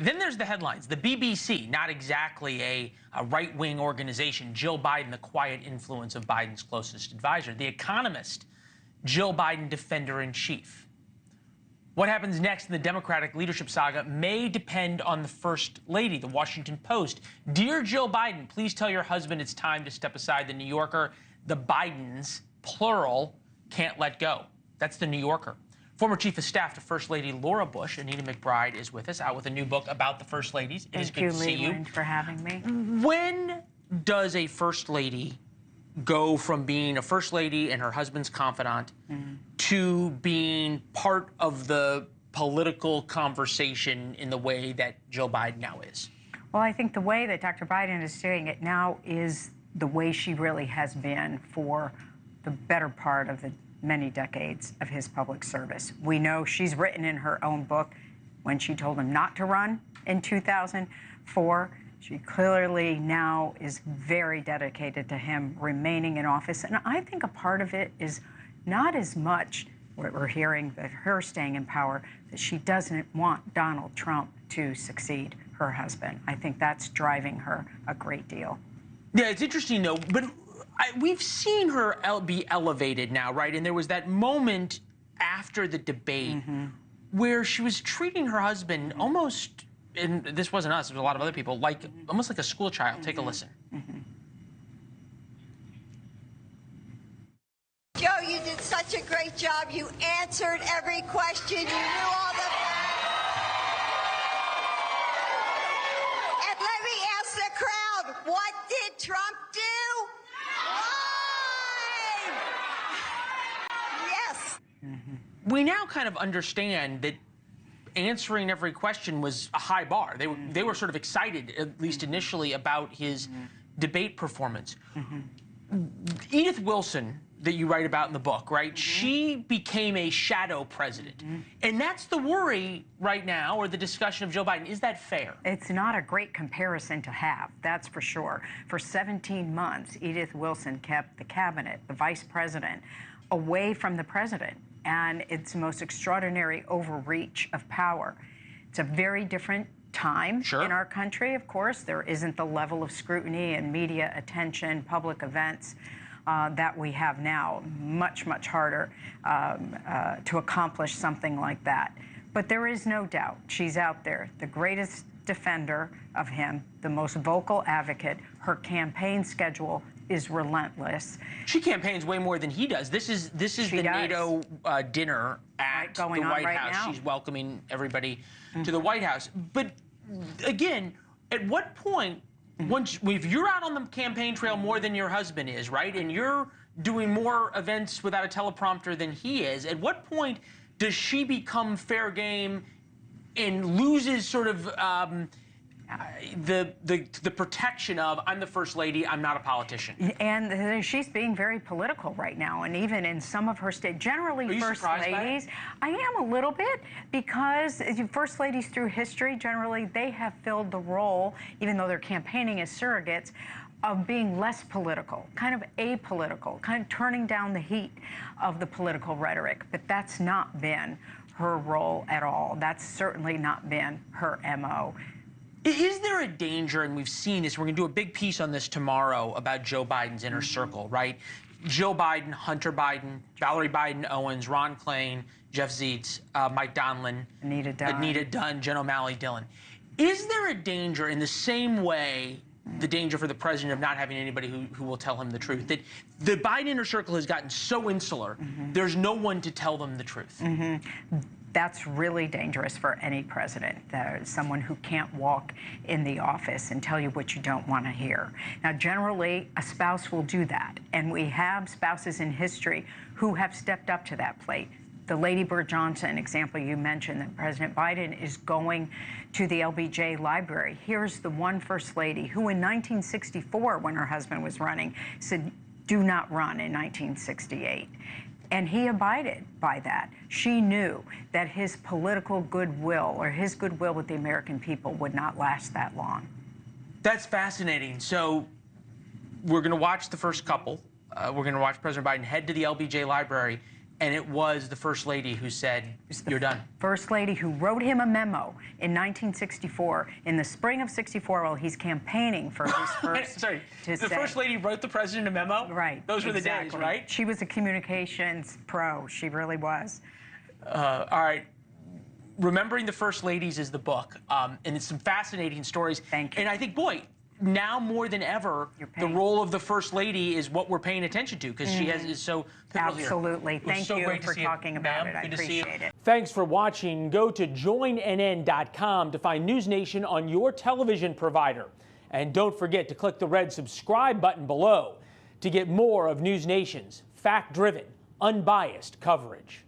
Then there's the headlines. The BBC, not exactly a right-wing organization. Jill Biden, the quiet influence of Biden's closest advisor. The Economist, Jill Biden, defender-in-chief. What happens next in the Democratic leadership saga may depend on the First Lady. The Washington Post. Dear Jill Biden, please tell your husband it's time to step aside. The New Yorker, the Bidens, plural, can't let go. That's the New Yorker. Former Chief of Staff to First Lady Laura Bush, Anita McBride, is with us, out with a new book about the First Ladies. It is good to see you. Thank you, for having me. When does a First Lady go from being a First Lady and her husband's confidant to being part of the political conversation in the way that Jill Biden now is? Well, I think the way that Dr. Biden is doing it now is the way she really has been for the better part of the many decades of his public service. We know she's written in her own book when she told him not to run in 2004. She clearly now is very dedicated to him remaining in office. And I think a part of it is not as much what we're hearing that her staying in power, that she doesn't want Donald Trump to succeed her husband. I think that's driving her a great deal. Yeah, it's interesting, though, but we've seen her be elevated now, right? And there was that moment after the debate where she was treating her husband almost, and this wasn't us, it was a lot of other people, like almost like a school child. Take a listen. Joe, you did such a great job. You answered every question. You knew all the... And let me ask the crowd, what did Trump do? Yes. We now kind of understand that answering every question was a high bar. They were sort of excited, at least initially, about his debate performance. Edith Wilson, that you write about in the book, right? She became a shadow president. And that's the worry right now, or the discussion of Joe Biden. Is that fair? It's not a great comparison to have, that's for sure. For 17 months, Edith Wilson kept the cabinet, the vice president, away from the president. And it's the most extraordinary overreach of power. It's a very different time in our country, of course. There isn't the level of scrutiny and media attention, public events that we have now. Much, much harder to accomplish something like that. But there is no doubt she's out there, the greatest defender of him, the most vocal advocate. Her campaign schedule is relentless. She campaigns way more than he does. This is the NATO dinner at the White House. Now. She's welcoming everybody to the White House. But again, at what point, if you're out on the campaign trail more than your husband is, right, and you're doing more events without a teleprompter than he is, at what point does she become fair game and loses sort of the protection of, I'm the First Lady, I'm not a politician? And she's being very political right now, and even in some of her state, generally First Ladies, I am a little bit, because First Ladies through history, generally, they have filled the role, even though they're campaigning as surrogates, of being less political, kind of apolitical, kind of turning down the heat of the political rhetoric. But that's not been her role at all. That's certainly not been her MO. Is there a danger, and we've seen this, we're going to do a big piece on this tomorrow about Joe Biden's inner circle, right? Jill Biden, Hunter Biden, Valerie Biden Owens, Ron Klain, Jeff Zients, Mike Donilon, Anita Dunn, Jen O'Malley Dillon. Is there a danger in the same way, the danger for the president of not having anybody who will tell him the truth, that the Biden inner circle has gotten so insular, there's no one to tell them the truth? That's really dangerous for any president, someone who can't walk in the office and tell you what you don't want to hear. Now, generally, a spouse will do that, and we have spouses in history who have stepped up to that plate. The Lady Bird Johnson example you mentioned, that President Biden is going to the LBJ library. Here's the one First Lady who in 1964, when her husband was running, said, do not run in 1968. And he abided by that. She knew that his political goodwill, or his goodwill with the American people, would not last that long. That's fascinating. So we're going to watch the first couple. We're going to watch President Biden head to the LBJ library. And it was the First Lady who said, "You're done." First Lady who wrote him a memo in 1964, in the spring of '64, while he's campaigning for his first. Sorry, the First Lady wrote the president a memo? Right. Those were the days, right? She was a communications pro. She really was. All right. Remembering the First Ladies is the book, and it's some fascinating stories. Thank you. And I think, boy, now more than ever, the role of the First Lady is what we're paying attention to, because she is so pivotal here. Absolutely. Thank so you great to for see talking about it. I Good to see you. appreciate it. Thanks for watching. Go to joinnn.com to find NewsNation on your television provider. And don't forget to click the red subscribe button below to get more of NewsNation's fact-driven, unbiased coverage.